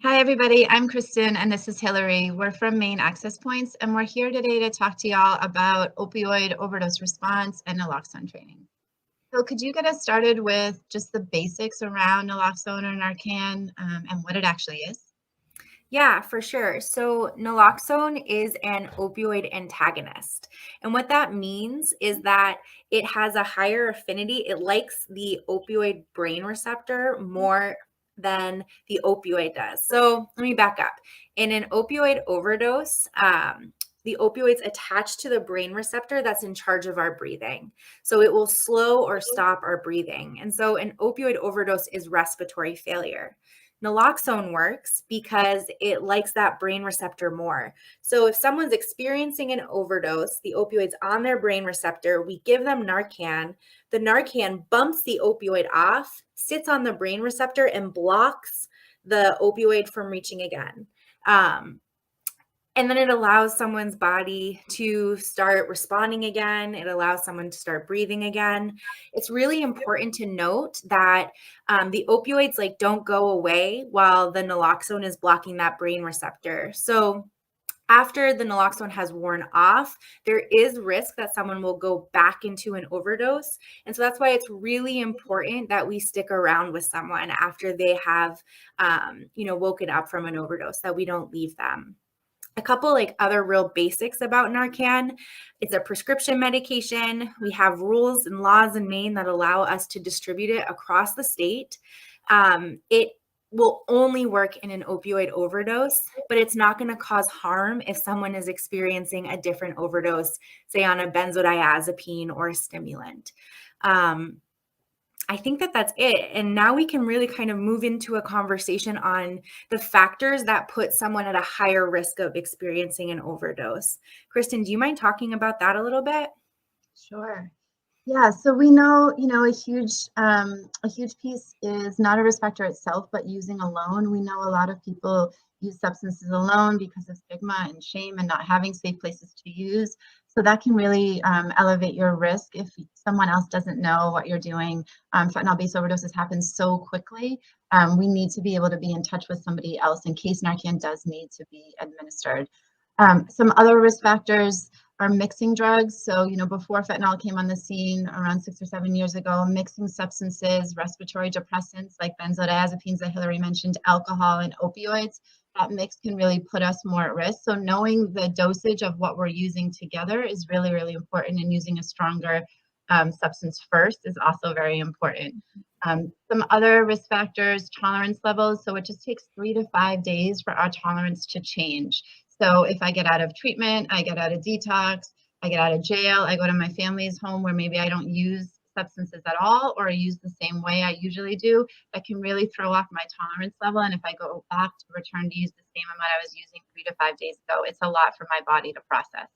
Hi, everybody. I'm Kristen, and this is Hillary. We're from Maine Access Points, and we're here today to talk to y'all about opioid overdose response and naloxone training. So could you get us started with just the basics around naloxone or Narcan and what it actually is? Yeah, for sure. So naloxone is an opioid antagonist. And what that means is that it has a higher affinity. It likes the opioid brain receptor more than the opioid does. So let me back up. In an opioid overdose, the opioids attach to the brain receptor that's in charge of our breathing. So it will slow or stop our breathing. And so an opioid overdose is respiratory failure. Naloxone works because it likes that brain receptor more. So if someone's experiencing an overdose, the opioid's on their brain receptor, we give them Narcan. The Narcan bumps the opioid off, sits on the brain receptor, and blocks the opioid from reaching again. Um, and then it allows someone's body to start responding again. It allows someone to start breathing again. It's really important to note that the opioids don't go away while the naloxone is blocking that brain receptor. So after the naloxone has worn off, there is risk that someone will go back into an overdose. And so that's why it's really important that we stick around with someone after they have, woken up from an overdose, that we don't leave them. A couple other real basics about Narcan. It's a prescription medication. We have rules and laws in Maine that allow us to distribute it across the state. It will only work in an opioid overdose, but it's not going to cause harm if someone is experiencing a different overdose, say on a benzodiazepine or a stimulant. I think that that's it. And now we can really kind of move into a conversation on the factors that put someone at a higher risk of experiencing an overdose. Kristen, do you mind talking about that a little bit? Sure. Yeah, so we know, a huge piece is not a risk factor itself, but using alone. We know a lot of people use substances alone because of stigma and shame and not having safe places to use. So that can really elevate your risk if someone else doesn't know what you're doing. Fentanyl-based overdoses happen so quickly. We need to be able to be in touch with somebody else in case Narcan does need to be administered. Some other risk factors are mixing drugs. So, before fentanyl came on the scene around 6 or 7 years ago, mixing substances, respiratory depressants like benzodiazepines that Hillary mentioned, alcohol and opioids, that mix can really put us more at risk. So knowing the dosage of what we're using together is really, really important, and using a stronger substance first is also very important. Some other risk factors, tolerance levels. So it just takes 3 to 5 days for our tolerance to change. So if I get out of treatment, I get out of detox, I get out of jail, I go to my family's home where maybe I don't use substances at all, or I use the same way I usually do, that can really throw off my tolerance level. And if I go back to return to use the same amount I was using 3 to 5 days ago, it's a lot for my body to process.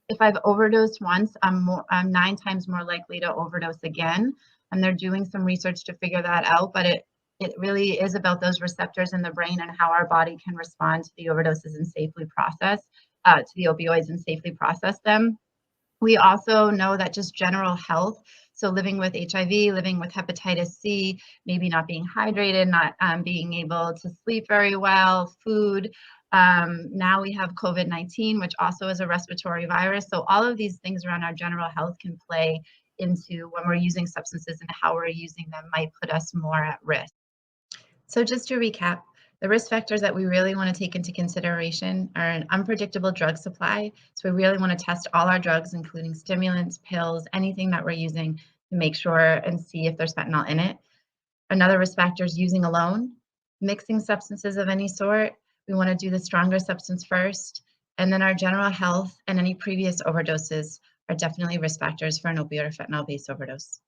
If I've overdosed once, I'm 9 times more likely to overdose again. And they're doing some research to figure that out, but it really is about those receptors in the brain and how our body can respond to the overdoses and safely process to the opioids and safely process them. We also know that just general health, so living with HIV, living with hepatitis C, maybe not being hydrated, not being able to sleep very well, food. Now we have COVID-19, which also is a respiratory virus. So all of these things around our general health can play into when we're using substances, and how we're using them might put us more at risk. So just to recap, the risk factors that we really want to take into consideration are an unpredictable drug supply. So we really want to test all our drugs, including stimulants, pills, anything that we're using, to make sure and see if there's fentanyl in it. Another risk factor is using alone, mixing substances of any sort. We want to do the stronger substance first. And then our general health and any previous overdoses are definitely risk factors for an opioid or fentanyl-based overdose.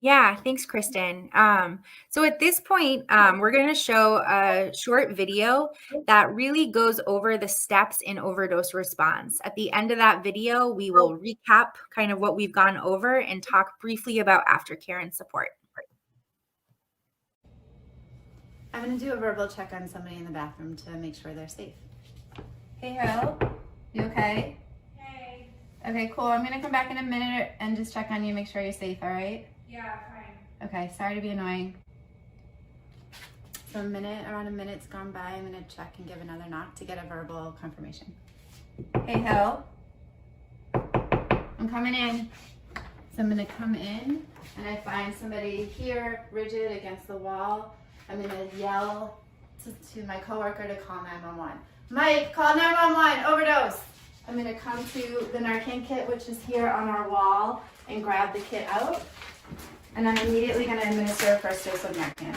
Yeah, thanks, Kristen. So at this point, we're going to show a short video that really goes over the steps in overdose response. At the end of that video, we will recap kind of what we've gone over and talk briefly about aftercare and support. I'm going to do a verbal check on somebody in the bathroom to make sure they're safe. Hey, Hel, you okay? Hey. Okay, cool. I'm gonna come back in a minute and just check on you, make sure you're safe, all right? Yeah, fine. Okay, sorry to be annoying. So around a minute's gone by. I'm gonna check and give another knock to get a verbal confirmation. Hey, Hill. I'm coming in. So I'm gonna come in and I find somebody here, rigid against the wall. I'm gonna yell to my coworker to call 911. Mike, call 911, overdose. I'm gonna come to the Narcan kit, which is here on our wall, and grab the kit out. And I'm immediately gonna administer a first dose of Narcan.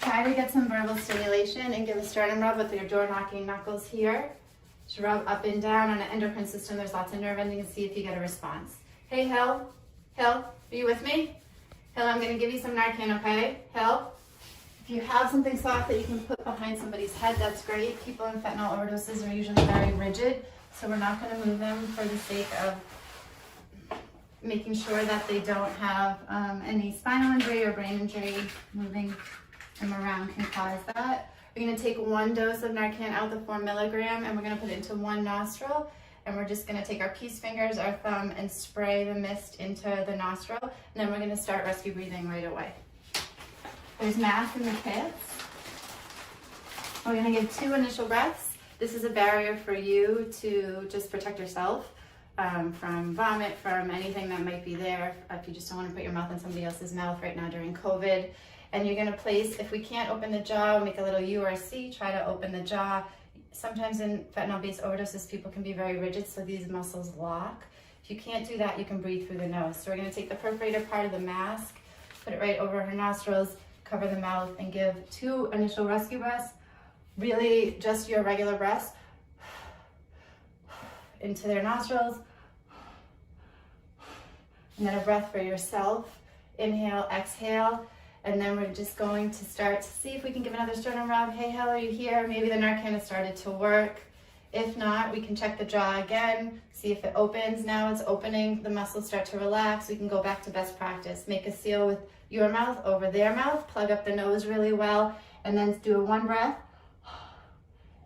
Try to get some verbal stimulation and give a sternum rub with your door knocking knuckles here. Just rub up and down on the endocrine system. There's lots of nerve endings, and see if you get a response. Hey, Hill. Hill, are you with me? Hill, I'm gonna give you some Narcan, okay? Hill? If you have something soft that you can put behind somebody's head, that's great. People in fentanyl overdoses are usually very rigid, so we're not gonna move them for the sake of making sure that they don't have any spinal injury or brain injury. Moving them around can cause that. We're gonna take 1 dose of Narcan out, the 4 milligram, and we're gonna put it into 1 nostril. And we're just gonna take our peace fingers, our thumb, and spray the mist into the nostril. And then we're gonna start rescue breathing right away. There's masks in the kits. We're gonna give 2 initial breaths. This is a barrier for you to just protect yourself from vomit, from anything that might be there. If you just don't wanna put your mouth in somebody else's mouth right now during COVID. And you're gonna place, if we can't open the jaw, make a little U or a C, try to open the jaw. Sometimes in fentanyl-based overdoses, people can be very rigid, so these muscles lock. If you can't do that, you can breathe through the nose. So we're gonna take the perforated part of the mask, put it right over her nostrils, cover the mouth, and give 2 initial rescue breaths. Really just your regular breaths into their nostrils. And then a breath for yourself. Inhale, exhale. And then we're just going to start to see if we can give another sternum rub. Hey, Hal, are you here? Maybe the Narcan has started to work. If not, we can check the jaw again, see if it opens. Now it's opening, the muscles start to relax. We can go back to best practice. Make a seal with your mouth over their mouth, plug up the nose really well, and then do a 1 breath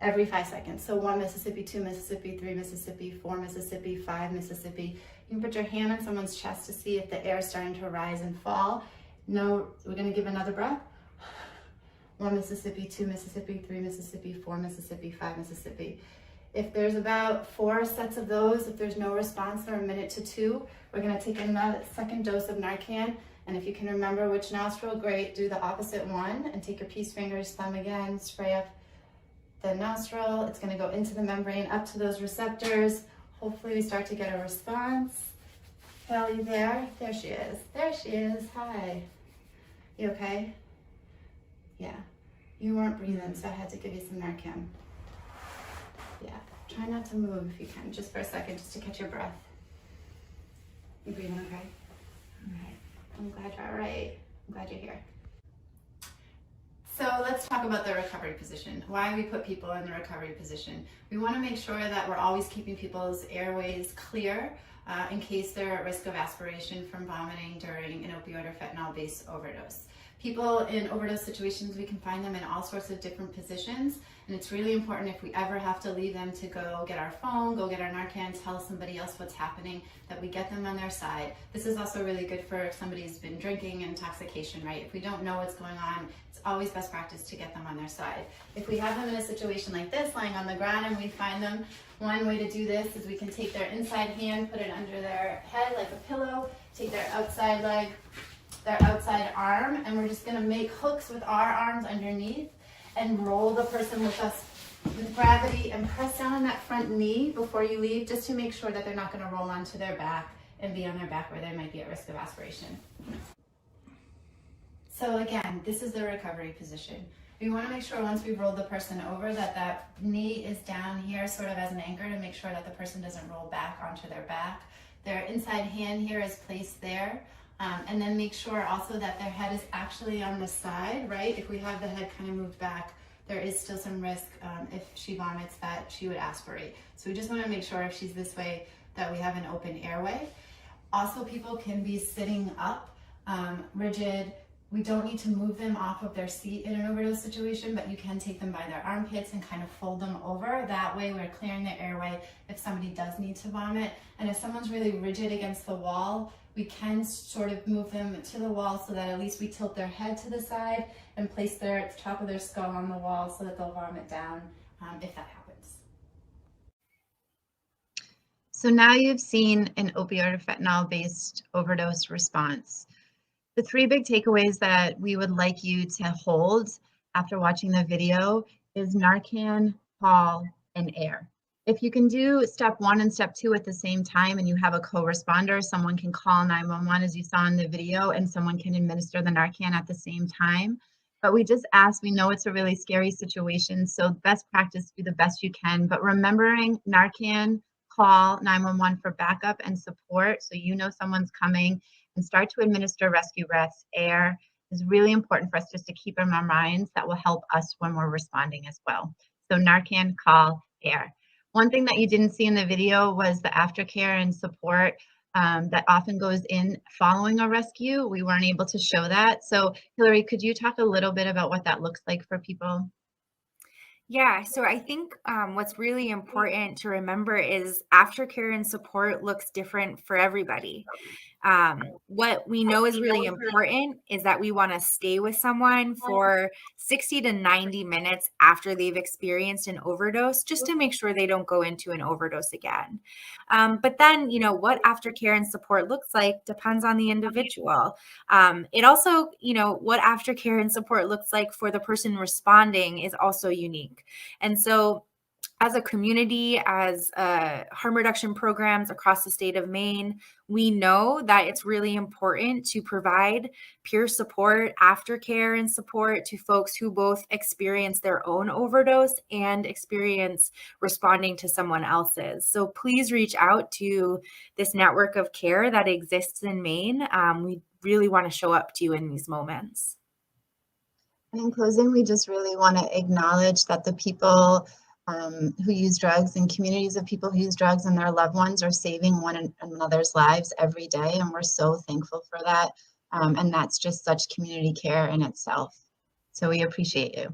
every 5 seconds. So 1 Mississippi, 2 Mississippi, 3 Mississippi, 4 Mississippi, 5 Mississippi. You can put your hand on someone's chest to see if the air is starting to rise and fall. No, we're gonna give another breath. 1 Mississippi, 2 Mississippi, 3 Mississippi, 4 Mississippi, 5 Mississippi. If there's about 4 sets of those, if there's no response or 1 minute to 2, we're gonna take another 2nd dose of Narcan. And if you can remember which nostril, great, do the opposite one and take your peace fingers, thumb again, spray up the nostril. It's gonna go into the membrane, up to those receptors. Hopefully we start to get a response. Hal, you there? There she is. There she is. Hi. You okay? Yeah. You weren't breathing, so I had to give you some Narcan. Yeah. Try not to move if you can, just for a second, just to catch your breath. You breathing okay? All right. I'm glad you're all right. I'm glad you're here. So let's talk about the recovery position. Why we put people in the recovery position. We want to make sure that we're always keeping people's airways clear in case they're at risk of aspiration from vomiting during an opioid or fentanyl-based overdose. People in overdose situations, we can find them in all sorts of different positions, and it's really important if we ever have to leave them to go get our phone, go get our Narcan, tell somebody else what's happening, that we get them on their side. This is also really good for if somebody's been drinking, intoxication, right? If we don't know what's going on, it's always best practice to get them on their side. If we have them in a situation like this, lying on the ground, and we find them, one way to do this is we can take their inside hand, put it under their head like a pillow, take their outside leg, their outside arm, and we're just gonna make hooks with our arms underneath and roll the person with us with gravity and press down on that front knee before you leave, just to make sure that they're not gonna roll onto their back and be on their back where they might be at risk of aspiration. So again, this is the recovery position. We wanna make sure once we've rolled the person over that that knee is down here sort of as an anchor to make sure that the person doesn't roll back onto their back. Their inside hand here is placed there. And then make sure also that their head is actually on the side, right? If we have the head kind of moved back, there is still some risk if she vomits that she would aspirate. So we just want to make sure if she's this way that we have an open airway. Also, people can be sitting up, rigid. We don't need to move them off of their seat in an overdose situation, but you can take them by their armpits and kind of fold them over. That way we're clearing the airway if somebody does need to vomit. And if someone's really rigid against the wall, we can sort of move them to the wall so that at least we tilt their head to the side and place their top of their skull on the wall so that they'll vomit down if that happens. So now you've seen an opioid or fentanyl-based overdose response. The three big takeaways that we would like you to hold after watching the video is Narcan, call, and air. If you can do step 1 and step 2 at the same time and you have a co-responder, someone can call 911 as you saw in the video, and someone can administer the Narcan at the same time. But we just ask, we know it's a really scary situation, so best practice, do the best you can. But remembering Narcan, call 911 for backup and support so you know someone's coming, and start to administer rescue breaths, air, is really important for us just to keep in our minds. That will help us when we're responding as well. So Narcan, call, air. One thing that you didn't see in the video was the aftercare and support that often goes in following a rescue. We weren't able to show that. So Hillary, could you talk a little bit about what that looks like for people? Yeah, so I think what's really important to remember is aftercare and support looks different for everybody. What we know is really important is that we want to stay with someone for 60 to 90 minutes after they've experienced an overdose, just to make sure they don't go into an overdose again. But then, what aftercare and support looks like depends on the individual. It also, what aftercare and support looks like for the person responding is also unique. And so, as a community, as harm reduction programs across the state of Maine, we know that it's really important to provide peer support, aftercare, and support to folks who both experience their own overdose and experience responding to someone else's. So please reach out to this network of care that exists in Maine. We really want to show up to you in these moments. And in closing, we just really want to acknowledge that the people who use drugs and communities of people who use drugs and their loved ones are saving one another's lives every day. And we're so thankful for that. And that's just such community care in itself. So we appreciate you.